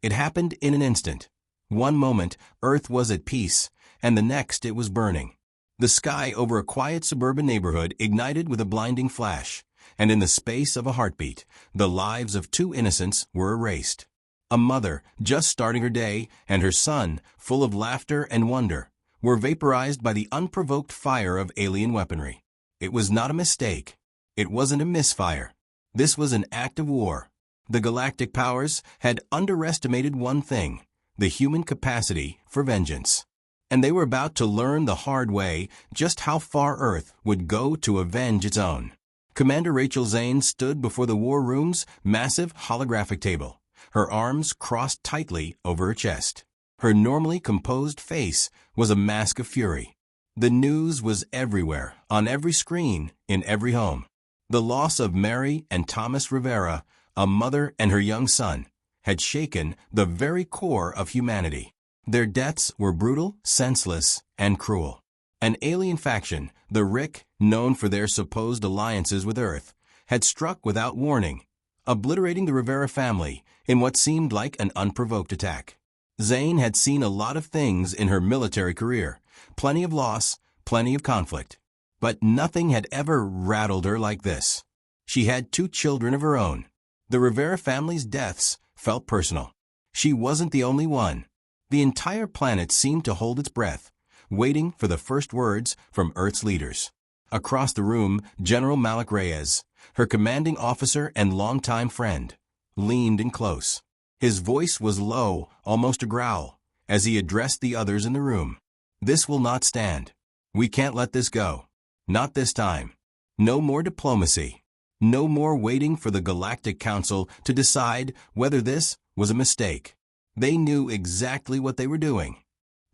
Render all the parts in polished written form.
It happened in an instant. One moment, Earth was at peace, and the next it was burning. The sky over a quiet suburban neighborhood ignited with a blinding flash, and in the space of a heartbeat, the lives of two innocents were erased. A mother, just starting her day, and her son, full of laughter and wonder, were vaporized by the unprovoked fire of alien weaponry. It was not a mistake. It wasn't a misfire. This was an act of war. The galactic powers had underestimated one thing: the human capacity for vengeance. And they were about to learn the hard way just how far Earth would go to avenge its own. Commander Rachel Zane stood before the war room's massive holographic table, her arms crossed tightly over her chest. Her normally composed face was a mask of fury. The news was everywhere, on every screen, in every home. The loss of Mary and Thomas Rivera, a mother and her young son, had shaken the very core of humanity. Their deaths were brutal, senseless, and cruel. An alien faction, the Rick, known for their supposed alliances with Earth, had struck without warning, obliterating the Rivera family in what seemed like an unprovoked attack. Zane had seen a lot of things in her military career, plenty of loss, plenty of conflict. But nothing had ever rattled her like this. She had two children of her own. The Rivera family's deaths felt personal. She wasn't the only one. The entire planet seemed to hold its breath, waiting for the first words from Earth's leaders. Across the room, General Malik Reyes, her commanding officer and longtime friend, leaned in close. His voice was low, almost a growl, as he addressed the others in the room. "This will not stand. We can't let this go. Not this time. No more diplomacy. No more waiting for the Galactic Council to decide whether this was a mistake." They knew exactly what they were doing.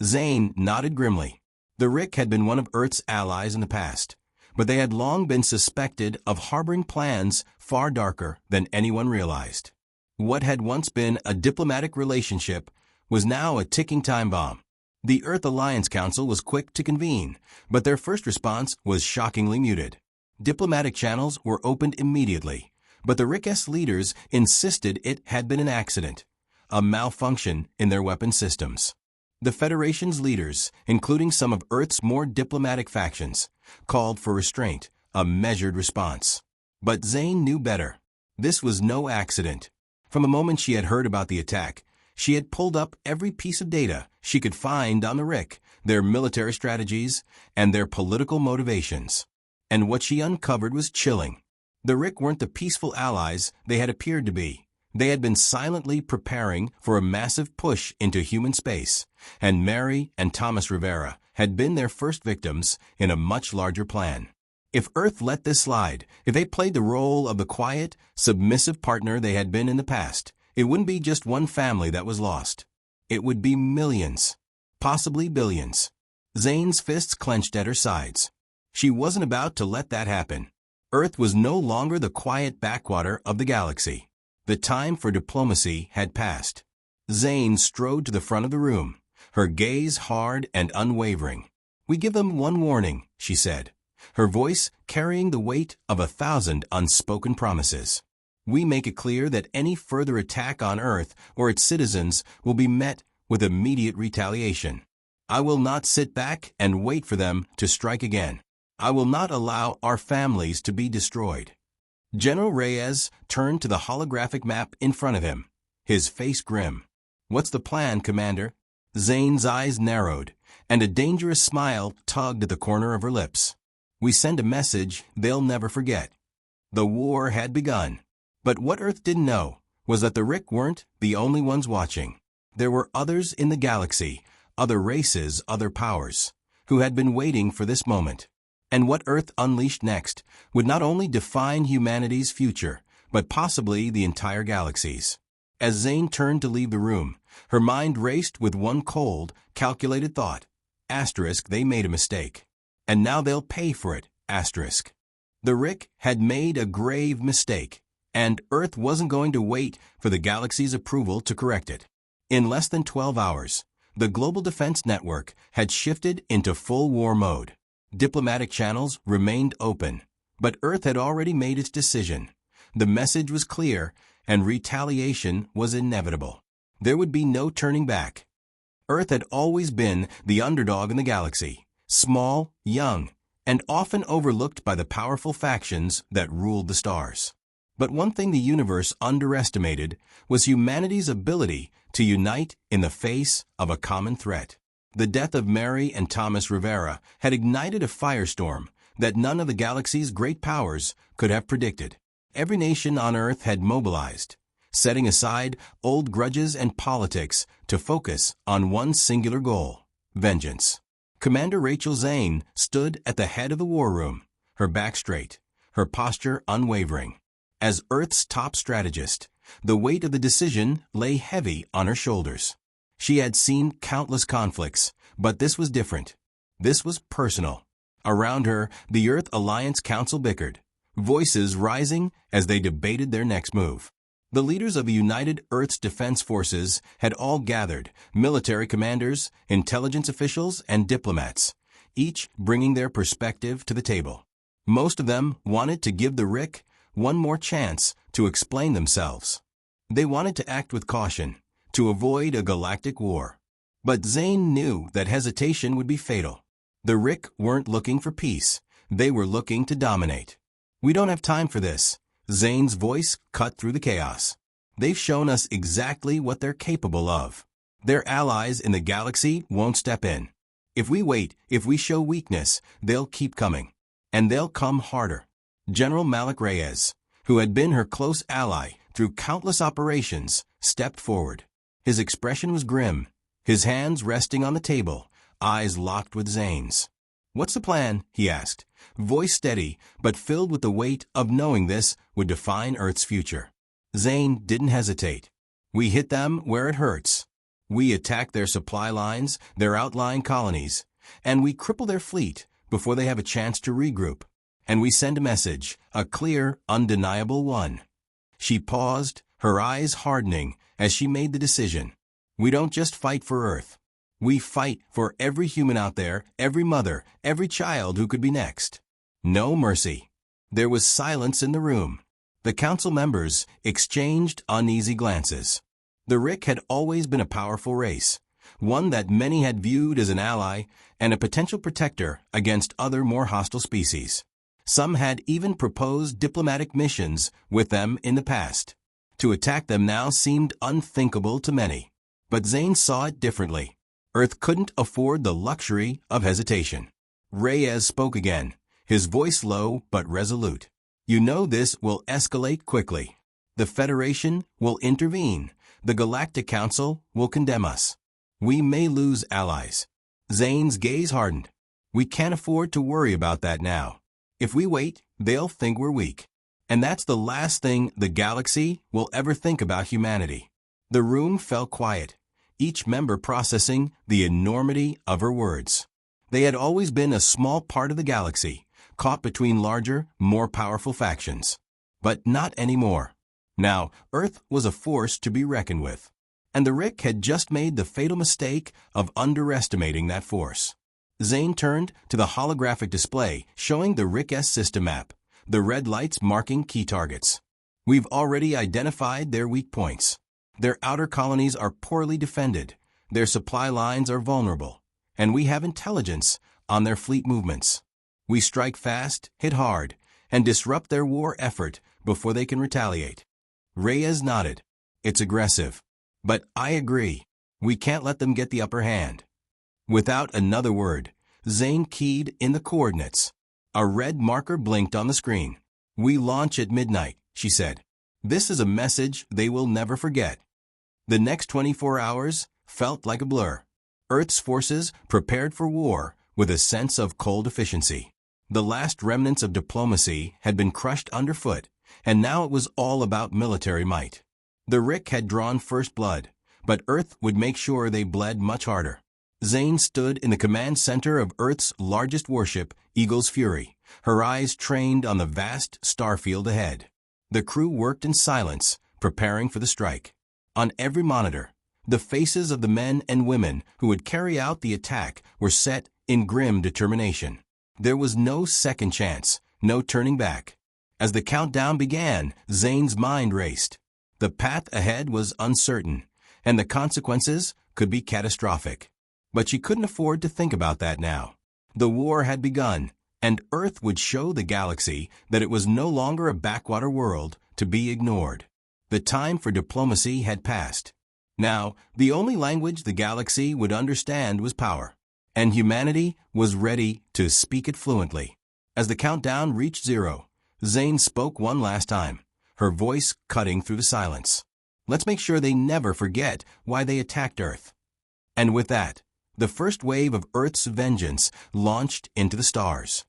Zane nodded grimly. The Rick had been one of Earth's allies in the past, but they had long been suspected of harboring plans far darker than anyone realized. What had once been a diplomatic relationship was now a ticking time bomb. The Earth Alliance Council was quick to convene, but their first response was shockingly muted. Diplomatic channels were opened immediately, but the Rick-S leaders insisted it had been an accident, a malfunction in their weapon systems. The Federation's leaders, including some of Earth's more diplomatic factions, called for restraint, a measured response. But Zane knew better. This was no accident. From the moment she had heard about the attack, she had pulled up every piece of data she could find on the Rick, their military strategies, and their political motivations. And what she uncovered was chilling. The Rick weren't the peaceful allies they had appeared to be. They had been silently preparing for a massive push into human space, and Mary and Thomas Rivera had been their first victims in a much larger plan. If Earth let this slide, if they played the role of the quiet, submissive partner they had been in the past, it wouldn't be just one family that was lost. It would be millions, possibly billions. Zane's fists clenched at her sides. She wasn't about to let that happen. Earth was no longer the quiet backwater of the galaxy. The time for diplomacy had passed. Zane strode to the front of the room, her gaze hard and unwavering. "We give them one warning," she said, her voice carrying the weight of 1,000 unspoken promises. "We make it clear that any further attack on Earth or its citizens will be met with immediate retaliation. I will not sit back and wait for them to strike again. I will not allow our families to be destroyed." General Reyes turned to the holographic map in front of him, his face grim. "What's the plan, Commander?" Zane's eyes narrowed, and a dangerous smile tugged at the corner of her lips. "We send a message they'll never forget. The war had begun." But what Earth didn't know was that the Rick weren't the only ones watching. There were others in the galaxy, other races, other powers, who had been waiting for this moment. And what Earth unleashed next would not only define humanity's future, but possibly the entire galaxy's. As Zane turned to leave the room, her mind raced with one cold, calculated thought. Asterisk, they made a mistake. And now they'll pay for it. Asterisk. The Rick had made a grave mistake, and Earth wasn't going to wait for the galaxy's approval to correct it. In less than 12 hours, the Global Defense Network had shifted into full war mode. Diplomatic channels remained open, but Earth had already made its decision. The message was clear, and retaliation was inevitable. There would be no turning back. Earth had always been the underdog in the galaxy, small, young, and often overlooked by the powerful factions that ruled the stars. But one thing the universe underestimated was humanity's ability to unite in the face of a common threat. The death of Mary and Thomas Rivera had ignited a firestorm that none of the galaxy's great powers could have predicted. Every nation on Earth had mobilized, setting aside old grudges and politics to focus on one singular goal: vengeance. Commander Rachel Zane stood at the head of the war room, her back straight, her posture unwavering. As Earth's top strategist, the weight of the decision lay heavy on her shoulders. She had seen countless conflicts, but this was different. This was personal. Around her, the Earth Alliance Council bickered, voices rising as they debated their next move. The leaders of the United Earth's Defense Forces had all gathered, military commanders, intelligence officials, and diplomats, each bringing their perspective to the table. Most of them wanted to give the RIC one more chance to explain themselves. They wanted to act with caution, to avoid a galactic war. But Zane knew that hesitation would be fatal. The RIC weren't looking for peace. They were looking to dominate. "We don't have time for this." Zane's voice cut through the chaos. "They've shown us exactly what they're capable of. Their allies in the galaxy won't step in. If we wait, if we show weakness, they'll keep coming. And they'll come harder." General Malik Reyes, who had been her close ally through countless operations, stepped forward. His expression was grim, his hands resting on the table, eyes locked with Zane's. "What's the plan?" he asked, voice steady but filled with the weight of knowing this would define Earth's future. Zane didn't hesitate. "We hit them where it hurts. We attack their supply lines, their outlying colonies, and we cripple their fleet before they have a chance to regroup. And we send a message, a clear, undeniable one." She paused, her eyes hardening as she made the decision. "We don't just fight for Earth. We fight for every human out there, every mother, every child who could be next. No mercy." There was silence in the room. The council members exchanged uneasy glances. The RIC had always been a powerful race, one that many had viewed as an ally and a potential protector against other more hostile species. Some had even proposed diplomatic missions with them in the past. To attack them now seemed unthinkable to many. But Zane saw it differently. Earth couldn't afford the luxury of hesitation. Reyes spoke again, his voice low but resolute. "You know this will escalate quickly. The Federation will intervene. The Galactic Council will condemn us. We may lose allies." Zane's gaze hardened. "We can't afford to worry about that now. If we wait, they'll think we're weak. And that's the last thing the galaxy will ever think about humanity." The room fell quiet, each member processing the enormity of her words. They had always been a small part of the galaxy, caught between larger, more powerful factions. But not anymore. Now, Earth was a force to be reckoned with. And the RIC had just made the fatal mistake of underestimating that force. Zane turned to the holographic display showing the RIC-S system map, the red lights marking key targets. "We've already identified their weak points. Their outer colonies are poorly defended, their supply lines are vulnerable, and we have intelligence on their fleet movements. We strike fast, hit hard, and disrupt their war effort before they can retaliate." Reyes nodded. "It's aggressive. But I agree. We can't let them get the upper hand." Without another word, Zane keyed in the coordinates. A red marker blinked on the screen. "We launch at midnight," she said. "This is a message they will never forget." The next 24 hours felt like a blur. Earth's forces prepared for war with a sense of cold efficiency. The last remnants of diplomacy had been crushed underfoot, and now it was all about military might. The RIC had drawn first blood, but Earth would make sure they bled much harder. Zane stood in the command center of Earth's largest warship, Eagle's Fury, her eyes trained on the vast starfield ahead. The crew worked in silence, preparing for the strike. On every monitor, the faces of the men and women who would carry out the attack were set in grim determination. There was no second chance, no turning back. As the countdown began, Zane's mind raced. The path ahead was uncertain, and the consequences could be catastrophic. But she couldn't afford to think about that now. The war had begun, and Earth would show the galaxy that it was no longer a backwater world to be ignored. The time for diplomacy had passed. Now, the only language the galaxy would understand was power, and humanity was ready to speak it fluently. As the countdown reached 0, Zane spoke one last time, her voice cutting through the silence. Let's make sure they never forget why they attacked Earth. And with that, the first wave of Earth's vengeance launched into the stars.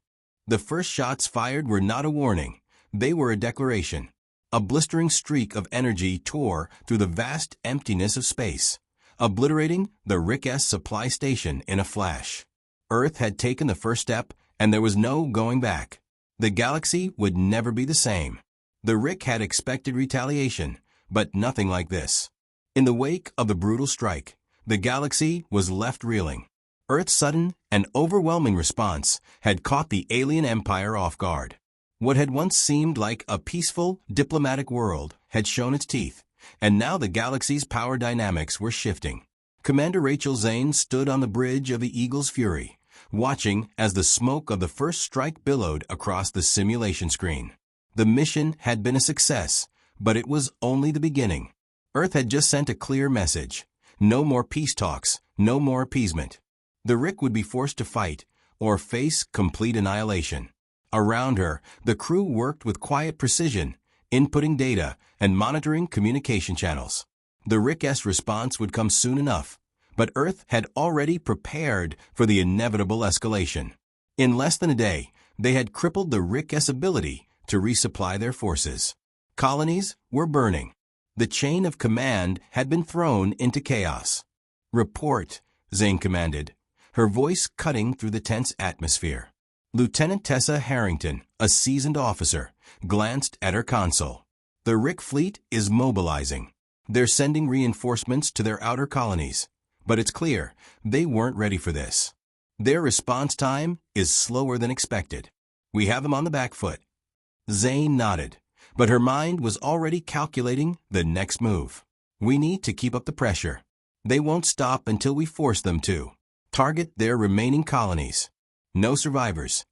The first shots fired were not a warning, they were a declaration. A blistering streak of energy tore through the vast emptiness of space, obliterating the Rick S supply station in a flash. Earth had taken the first step, and there was no going back. The galaxy would never be the same. The Rick had expected retaliation, but nothing like this. In the wake of the brutal strike, the galaxy was left reeling. Earth's sudden and overwhelming response had caught the alien empire off guard. What had once seemed like a peaceful, diplomatic world had shown its teeth, and now the galaxy's power dynamics were shifting. Commander Rachel Zane stood on the bridge of the Eagle's Fury, watching as the smoke of the first strike billowed across the simulation screen. The mission had been a success, but it was only the beginning. Earth had just sent a clear message. No more peace talks, no more appeasement. The Rick would be forced to fight, or face complete annihilation. Around her, the crew worked with quiet precision, inputting data and monitoring communication channels. The Rick S response would come soon enough, but Earth had already prepared for the inevitable escalation. In less than a day, they had crippled the Rick S ability to resupply their forces. Colonies were burning. The chain of command had been thrown into chaos. "Report," Zane commanded, her voice cutting through the tense atmosphere. Lieutenant Tessa Harrington, a seasoned officer, glanced at her console. "The Rick fleet is mobilizing. They're sending reinforcements to their outer colonies, but it's clear they weren't ready for this. Their response time is slower than expected. We have them on the back foot." Zane nodded, but her mind was already calculating the next move. "We need to keep up the pressure. They won't stop until we force them to. Target their remaining colonies. No survivors."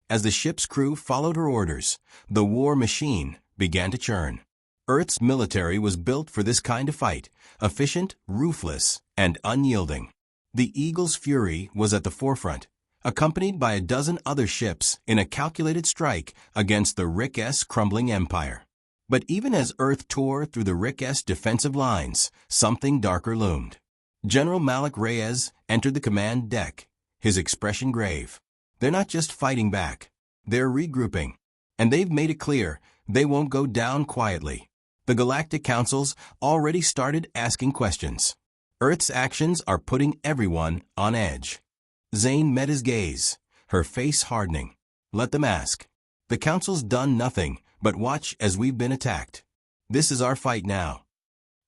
As the ship's crew followed her orders, the war machine began to churn. Earth's military was built for this kind of fight, efficient, ruthless, and unyielding. The Eagle's Fury was at the forefront, accompanied by a dozen other ships in a calculated strike against the Rick S crumbling empire. But even as Earth tore through the Rick S defensive lines, something darker loomed. General Malik Reyes entered the command deck, his expression grave. They're not just fighting back, they're regrouping. And they've made it clear they won't go down quietly. The Galactic Council's already started asking questions. Earth's actions are putting everyone on edge. Zane met his gaze, her face hardening. "Let them ask. The Council's done nothing but watch as we've been attacked. This is our fight now."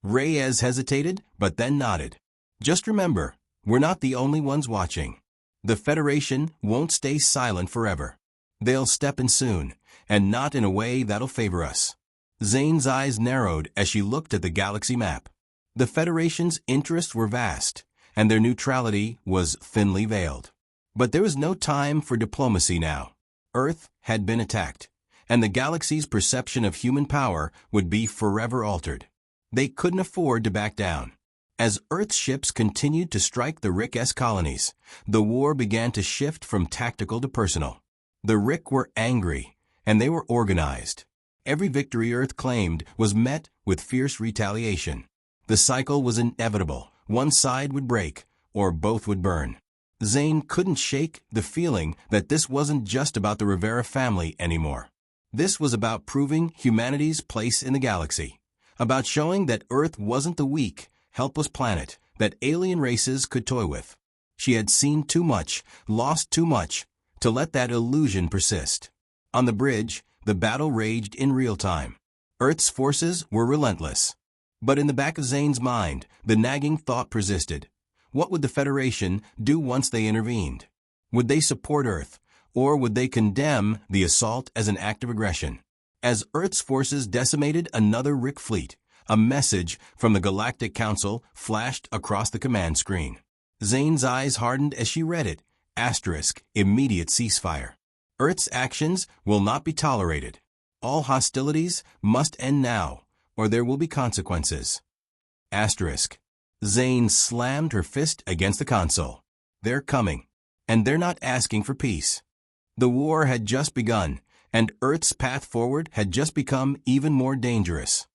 Reyes hesitated, but then nodded. "Just remember, we're not the only ones watching. The Federation won't stay silent forever. They'll step in soon, and not in a way that'll favor us." Zane's eyes narrowed as she looked at the galaxy map. The Federation's interests were vast, and their neutrality was thinly veiled. But there was no time for diplomacy now. Earth had been attacked, and the galaxy's perception of human power would be forever altered. They couldn't afford to back down. As Earth's ships continued to strike the Rick S colonies, the war began to shift from tactical to personal. The Rick were angry, and they were organized. Every victory Earth claimed was met with fierce retaliation. The cycle was inevitable. One side would break, or both would burn. Zane couldn't shake the feeling that this wasn't just about the Rivera family anymore. This was about proving humanity's place in the galaxy, about showing that Earth wasn't the weak, helpless planet that alien races could toy with. She had seen too much, lost too much, to let that illusion persist. On the bridge, the battle raged in real time. Earth's forces were relentless. But in the back of Zane's mind, the nagging thought persisted. What would the Federation do once they intervened? Would they support Earth, or would they condemn the assault as an act of aggression? As Earth's forces decimated another Rick fleet, A message from the Galactic Council flashed across the command screen. Zane's eyes hardened as she read it. Asterisk, immediate ceasefire. Earth's actions will not be tolerated. All hostilities must end now, or there will be consequences. Asterisk. Zane slammed her fist against the console. They're coming. And they're not asking for peace. The war had just begun, and Earth's path forward had just become even more dangerous.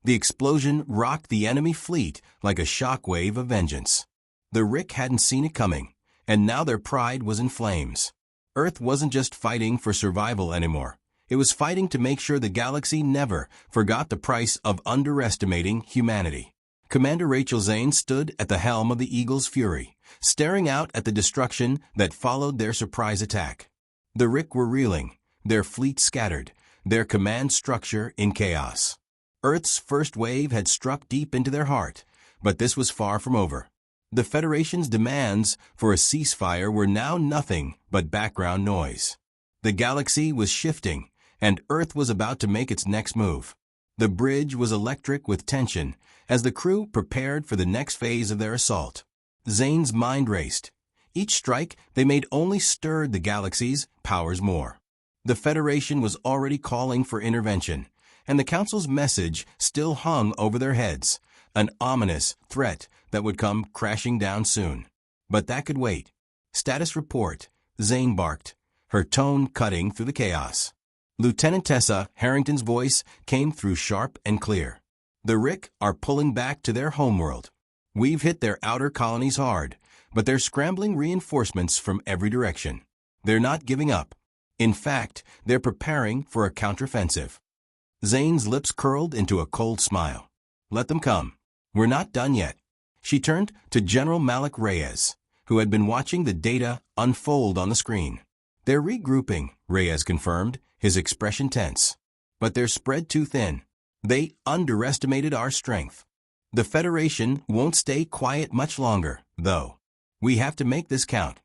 The explosion rocked the enemy fleet like a shockwave of vengeance. The Rick hadn't seen it coming, and now their pride was in flames. Earth wasn't just fighting for survival anymore. It was fighting to make sure the galaxy never forgot the price of underestimating humanity. Commander Rachel Zane stood at the helm of the Eagle's Fury, staring out at the destruction that followed their surprise attack. The Rick were reeling, their fleet scattered, their command structure in chaos. Earth's first wave had struck deep into their heart, but this was far from over. The Federation's demands for a ceasefire were now nothing but background noise. The galaxy was shifting, and Earth was about to make its next move. The bridge was electric with tension as the crew prepared for the next phase of their assault. Zane's mind raced. Each strike they made only stirred the galaxy's powers more. The Federation was already calling for intervention, and the Council's message still hung over their heads, an ominous threat that would come crashing down soon. But that could wait. Status report, Zane barked, her tone cutting through the chaos. Lieutenant Tessa Harrington's voice came through sharp and clear. The Rick are pulling back to their homeworld. We've hit their outer colonies hard, but they're scrambling reinforcements from every direction. They're not giving up. In fact, they're preparing for a counteroffensive. Zane's lips curled into a cold smile. Let them come. We're not done yet. She turned to General Malik Reyes, who had been watching the data unfold on the screen. They're regrouping, Reyes confirmed, his expression tense. But they're spread too thin. They underestimated our strength. The Federation won't stay quiet much longer, though. We have to make this count.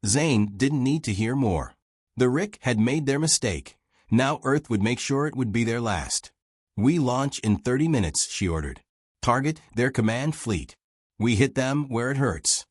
Zane didn't need to hear more. The Rick had made their mistake. Now Earth would make sure it would be their last. We launch in 30 minutes, she ordered. Target their command fleet. We hit them where it hurts.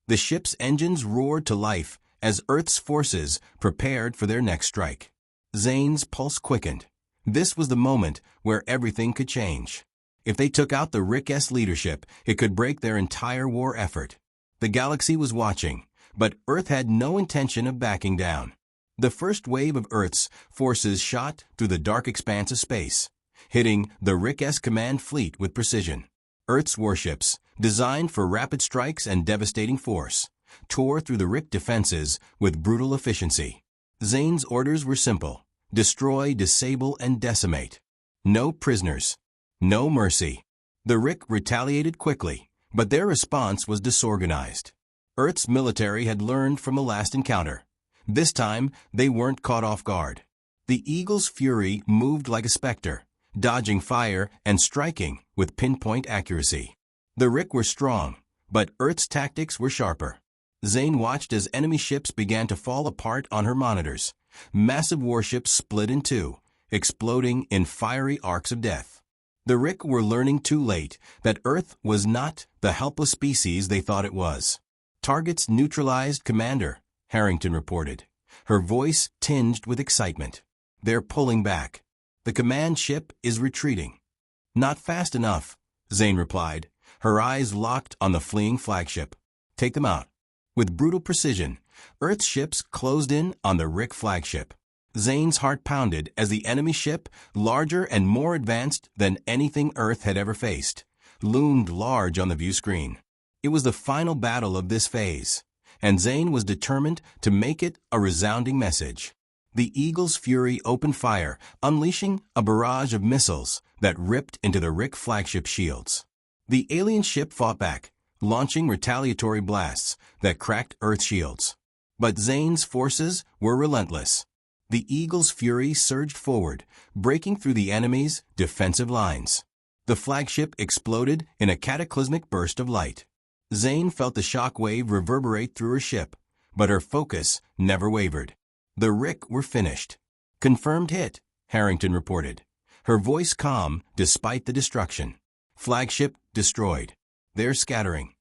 The ship's engines roared to life as Earth's forces prepared for their next strike. Zane's pulse quickened. This was the moment where everything could change. If they took out the Rick-S leadership, it could break their entire war effort. The galaxy was watching, but Earth had no intention of backing down. The first wave of Earth's forces shot through the dark expanse of space, hitting the Rick-S command fleet with precision. Earth's warships, designed for rapid strikes and devastating force, tore through the Rick defenses with brutal efficiency. Zane's orders were simple. Destroy, disable, and decimate. No prisoners. No mercy. The Rick retaliated quickly, but their response was disorganized. Earth's military had learned from the last encounter. This time, they weren't caught off guard. The Eagle's Fury moved like a specter, dodging fire and striking with pinpoint accuracy. The Rick were strong, but Earth's tactics were sharper. Zane watched as enemy ships began to fall apart on her monitors. Massive warships split in two, exploding in fiery arcs of death. The Rick were learning too late that Earth was not the helpless species they thought it was. Targets neutralized, Commander, Harrington reported, her voice tinged with excitement. They're pulling back. The command ship is retreating. Not fast enough, Zane replied, her eyes locked on the fleeing flagship. Take them out. With brutal precision, Earth's ships closed in on the Rick flagship. Zane's heart pounded as the enemy ship, larger and more advanced than anything Earth had ever faced, loomed large on the view screen. It was the final battle of this phase, and Zane was determined to make it a resounding message. The Eagle's Fury opened fire, unleashing a barrage of missiles that ripped into the Rick flagship shields. The alien ship fought back, launching retaliatory blasts that cracked Earth shields. But Zane's forces were relentless. The Eagle's Fury surged forward, breaking through the enemy's defensive lines. The flagship exploded in a cataclysmic burst of light. Zane felt the shock wave reverberate through her ship, but her focus never wavered. The Rick were finished. Confirmed hit, Harrington reported, her voice calm despite the destruction. Flagship destroyed. They're scattering.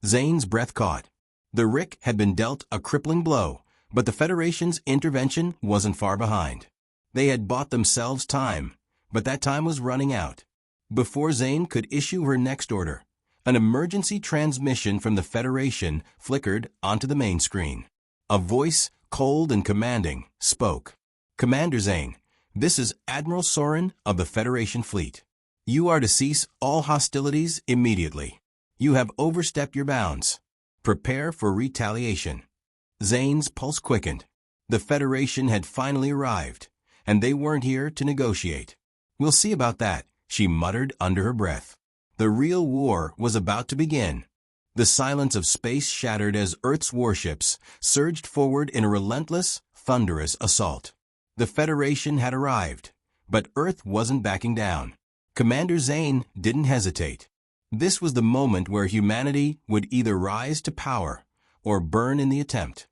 Zane's breath caught. The Rick had been dealt a crippling blow, but the Federation's intervention wasn't far behind. They had bought themselves time, but that time was running out. Before Zane could issue her next order, an emergency transmission from the Federation flickered onto the main screen. A voice, cold and commanding, spoke. "Commander Zane, this is Admiral Soren of the Federation Fleet. You are to cease all hostilities immediately. You have overstepped your bounds. Prepare for retaliation." Zane's pulse quickened. The Federation had finally arrived, and they weren't here to negotiate. "We'll see about that," she muttered under her breath. The real war was about to begin. The silence of space shattered as Earth's warships surged forward in a relentless, thunderous assault. The Federation had arrived, but Earth wasn't backing down. Commander Zane didn't hesitate. This was the moment where humanity would either rise to power or burn in the attempt.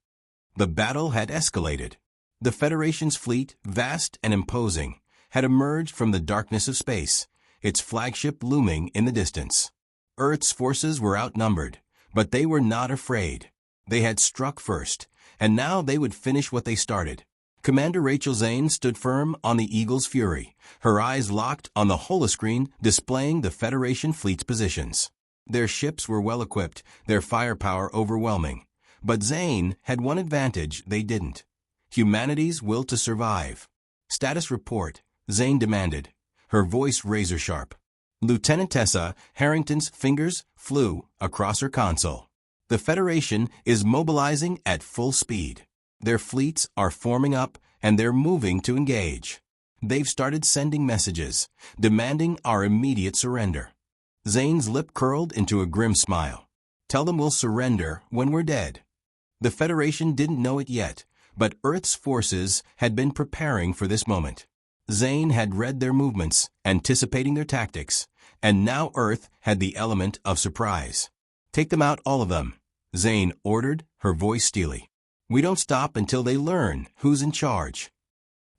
The battle had escalated. The Federation's fleet, vast and imposing, had emerged from the darkness of space, its flagship looming in the distance. Earth's forces were outnumbered, but they were not afraid. They had struck first, and now they would finish what they started. Commander Rachel Zane stood firm on the Eagle's Fury, her eyes locked on the holoscreen displaying the Federation fleet's positions. Their ships were well equipped, their firepower overwhelming. But Zane had one advantage they didn't: humanity's will to survive. "Status report," Zane demanded, her voice razor-sharp. Lieutenant Tessa Harrington's fingers flew across her console. "The Federation is mobilizing at full speed. Their fleets are forming up, and they're moving to engage. They've started sending messages, demanding our immediate surrender." Zane's lip curled into a grim smile. "Tell them we'll surrender when we're dead." The Federation didn't know it yet, but Earth's forces had been preparing for this moment. Zane had read their movements, anticipating their tactics, and now Earth had the element of surprise. "Take them out, all of them," Zane ordered, her voice steely. "We don't stop until they learn who's in charge."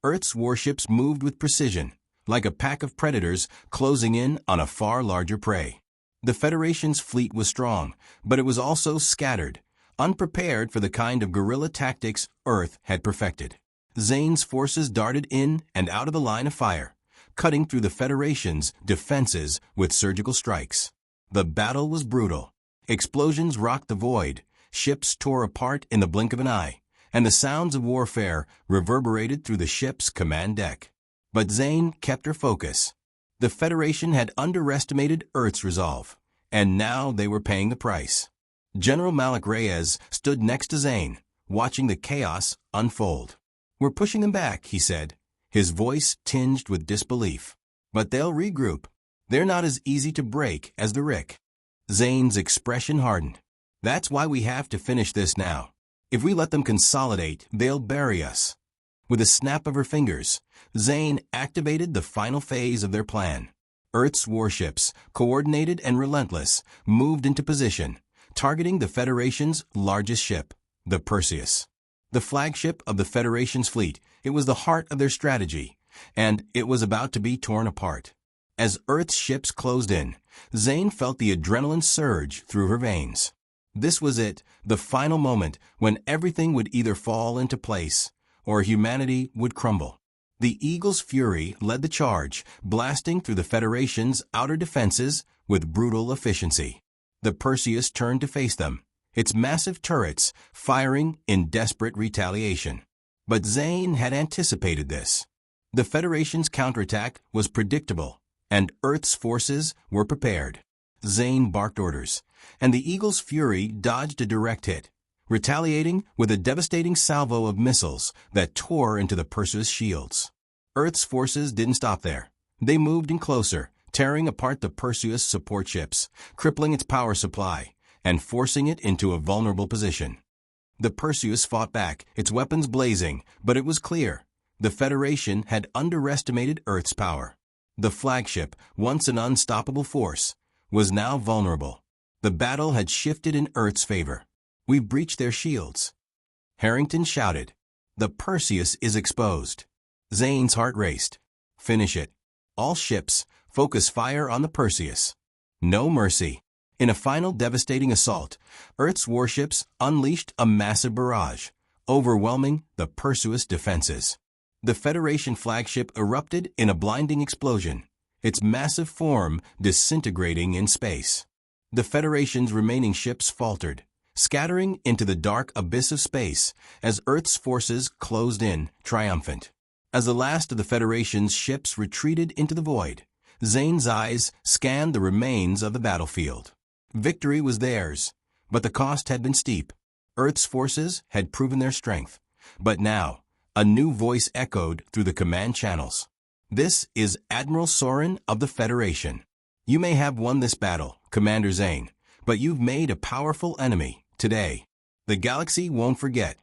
Earth's warships moved with precision, like a pack of predators closing in on a far larger prey. The Federation's fleet was strong, but it was also scattered, unprepared for the kind of guerrilla tactics Earth had perfected. Zane's forces darted in and out of the line of fire, cutting through the Federation's defenses with surgical strikes. The battle was brutal. Explosions rocked the void, ships tore apart in the blink of an eye, and the sounds of warfare reverberated through the ship's command deck. But Zane kept her focus. The Federation had underestimated Earth's resolve, and now they were paying the price. General Malik Reyes stood next to Zane, watching the chaos unfold. "We're pushing them back," he said, his voice tinged with disbelief. "But they'll regroup. They're not as easy to break as the Rick." Zane's expression hardened. "That's why we have to finish this now. If we let them consolidate, they'll bury us." With a snap of her fingers, Zane activated the final phase of their plan. Earth's warships, coordinated and relentless, moved into position, targeting the Federation's largest ship, the Perseus. The flagship of the Federation's fleet, it was the heart of their strategy, and it was about to be torn apart. As Earth's ships closed in, Zane felt the adrenaline surge through her veins. This was it, the final moment when everything would either fall into place or humanity would crumble. The Eagle's Fury led the charge, blasting through the Federation's outer defenses with brutal efficiency. The Perseus turned to face them, its massive turrets firing in desperate retaliation. But Zane had anticipated this. The Federation's counterattack was predictable, and Earth's forces were prepared. Zane barked orders, and the Eagle's Fury dodged a direct hit, retaliating with a devastating salvo of missiles that tore into the Perseus shields. Earth's forces didn't stop there. They moved in closer, tearing apart the Perseus support ships, crippling its power supply, and forcing it into a vulnerable position. The Perseus fought back, its weapons blazing, but it was clear. The Federation had underestimated Earth's power. The flagship, once an unstoppable force, was now vulnerable. The battle had shifted in Earth's favor. "We've breached their shields." Harrington shouted. "The Perseus is exposed." Zane's heart raced. "Finish it. All ships, focus fire on the Perseus." No mercy. In a final devastating assault, Earth's warships unleashed a massive barrage, overwhelming the Perseus defenses. The Federation flagship erupted in a blinding explosion, its massive form disintegrating in space. The Federation's remaining ships faltered, scattering into the dark abyss of space as Earth's forces closed in, triumphant. As the last of the Federation's ships retreated into the void, Zane's eyes scanned the remains of the battlefield. Victory was theirs, but the cost had been steep. Earth's forces had proven their strength, but now, a new voice echoed through the command channels. This is Admiral Soren of the Federation. You may have won this battle, Commander Zane, but you've made a powerful enemy today. The galaxy won't forget.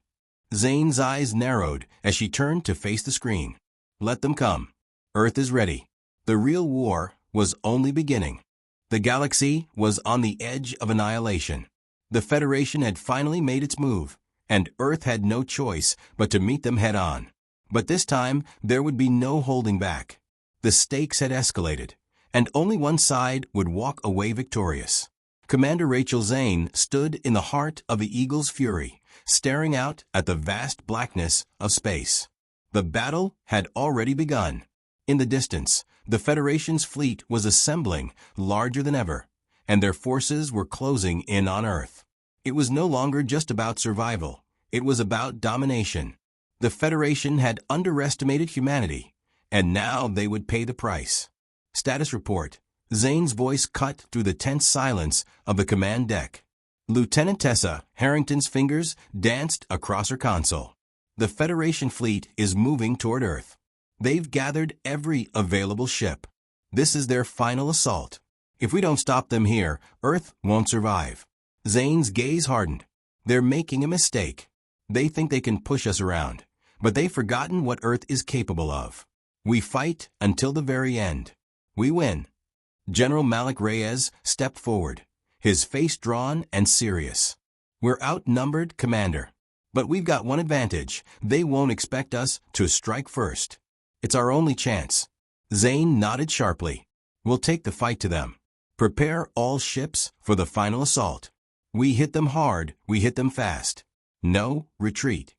Zane's eyes narrowed as she turned to face the screen. Let them come. Earth is ready. The real war was only beginning. The galaxy was on the edge of annihilation. The Federation had finally made its move, and Earth had no choice but to meet them head-on. But this time, there would be no holding back. The stakes had escalated, and only one side would walk away victorious. Commander Rachel Zane stood in the heart of the Eagle's fury, staring out at the vast blackness of space. The battle had already begun. In the distance, the Federation's fleet was assembling larger than ever, and their forces were closing in on Earth. It was no longer just about survival. It was about domination. The Federation had underestimated humanity, and now they would pay the price. Status report. Zane's voice cut through the tense silence of the command deck. Lieutenant Tessa Harrington's fingers danced across her console. The Federation fleet is moving toward Earth. They've gathered every available ship. This is their final assault. If we don't stop them here, Earth won't survive. Zane's gaze hardened. They're making a mistake. They think they can push us around, but they've forgotten what Earth is capable of. We fight until the very end. We win. General Malik Reyes stepped forward, his face drawn and serious. We're outnumbered, Commander. But we've got one advantage. They won't expect us to strike first. It's our only chance. Zane nodded sharply. We'll take the fight to them. Prepare all ships for the final assault. We hit them hard, we hit them fast. No retreat.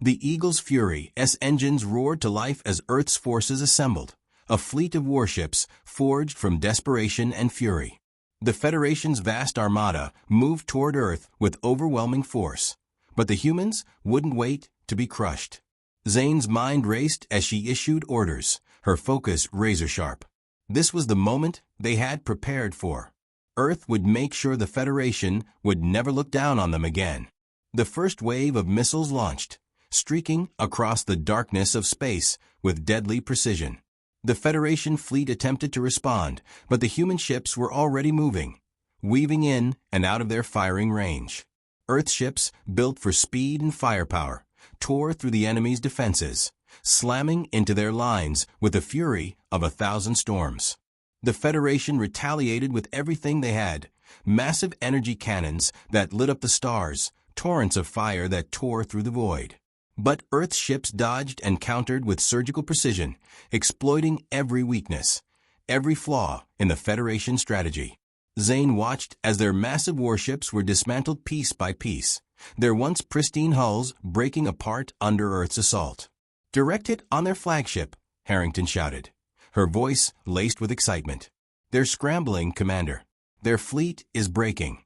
The Eagle's Fury's engines roared to life as Earth's forces assembled, a fleet of warships forged from desperation and fury. The Federation's vast armada moved toward Earth with overwhelming force, but the humans wouldn't wait to be crushed. Zane's mind raced as she issued orders, her focus razor-sharp. This was the moment they had prepared for. Earth would make sure the Federation would never look down on them again. The first wave of missiles launched, streaking across the darkness of space with deadly precision. The Federation fleet attempted to respond, but the human ships were already moving, weaving in and out of their firing range. Earth ships, built for speed and firepower, tore through the enemy's defenses, slamming into their lines with the fury of 1,000 storms. The Federation retaliated with everything they had, massive energy cannons that lit up the stars, torrents of fire that tore through the void. But Earth's ships dodged and countered with surgical precision, exploiting every weakness, every flaw in the Federation strategy. Zane watched as their massive warships were dismantled piece by piece, their once pristine hulls breaking apart under Earth's assault. Direct it on their flagship, Harrington shouted, her voice laced with excitement. They're scrambling, Commander. Their fleet is breaking.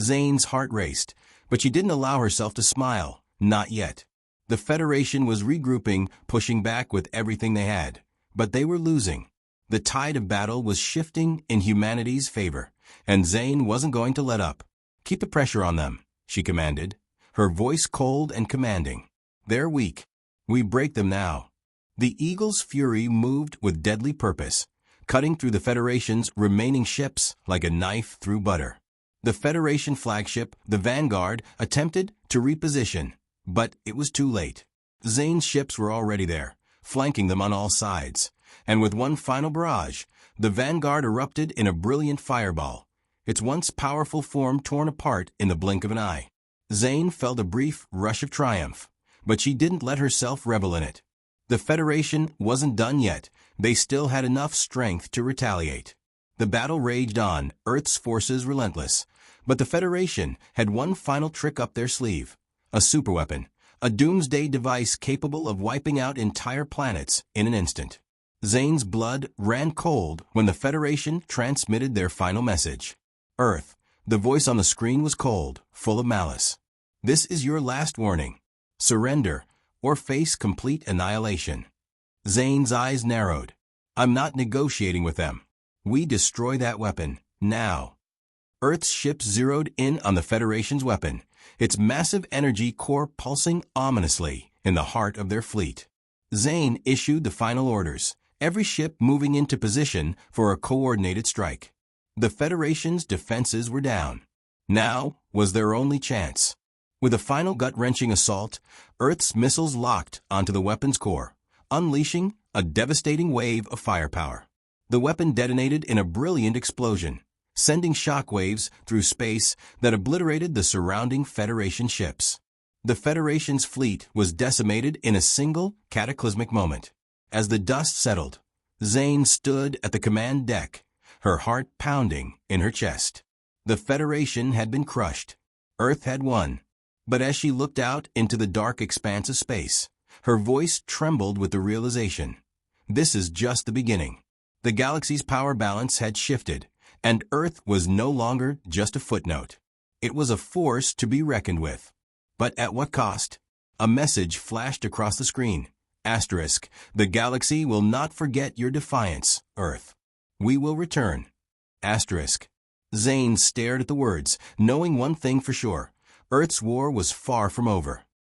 Zane's heart raced, but she didn't allow herself to smile, not yet. The Federation was regrouping, pushing back with everything they had, but they were losing. The tide of battle was shifting in humanity's favor, and Zane wasn't going to let up. Keep the pressure on them, she commanded, her voice cold and commanding. They're weak. We break them now. The Eagle's fury moved with deadly purpose, cutting through the Federation's remaining ships like a knife through butter. The Federation flagship, the Vanguard, attempted to reposition, but it was too late. Zane's ships were already there, flanking them on all sides, and with one final barrage, the Vanguard erupted in a brilliant fireball, its once powerful form torn apart in the blink of an eye. Zane felt a brief rush of triumph, but she didn't let herself revel in it. The Federation wasn't done yet. They still had enough strength to retaliate. The battle raged on, Earth's forces relentless. But the Federation had one final trick up their sleeve. A superweapon. A doomsday device capable of wiping out entire planets in an instant. Zane's blood ran cold when the Federation transmitted their final message. Earth. The voice on the screen was cold, full of malice. This is your last warning. Surrender, or face complete annihilation. Zane's eyes narrowed. I'm not negotiating with them. We destroy that weapon, now. Earth's ships zeroed in on the Federation's weapon, its massive energy core pulsing ominously in the heart of their fleet. Zane issued the final orders, every ship moving into position for a coordinated strike. The Federation's defenses were down. Now was their only chance. With a final gut-wrenching assault, Earth's missiles locked onto the weapon's core, unleashing a devastating wave of firepower. The weapon detonated in a brilliant explosion, sending shockwaves through space that obliterated the surrounding Federation ships. The Federation's fleet was decimated in a single cataclysmic moment. As the dust settled, Zane stood at the command deck, her heart pounding in her chest. The Federation had been crushed. Earth had won. But as she looked out into the dark expanse of space, her voice trembled with the realization. This is just the beginning. The galaxy's power balance had shifted, and Earth was no longer just a footnote. It was a force to be reckoned with. But at what cost? A message flashed across the screen. Asterisk, the galaxy will not forget your defiance, Earth. We will return. Asterisk. Zane stared at the words, knowing one thing for sure. Earth's war was far from over.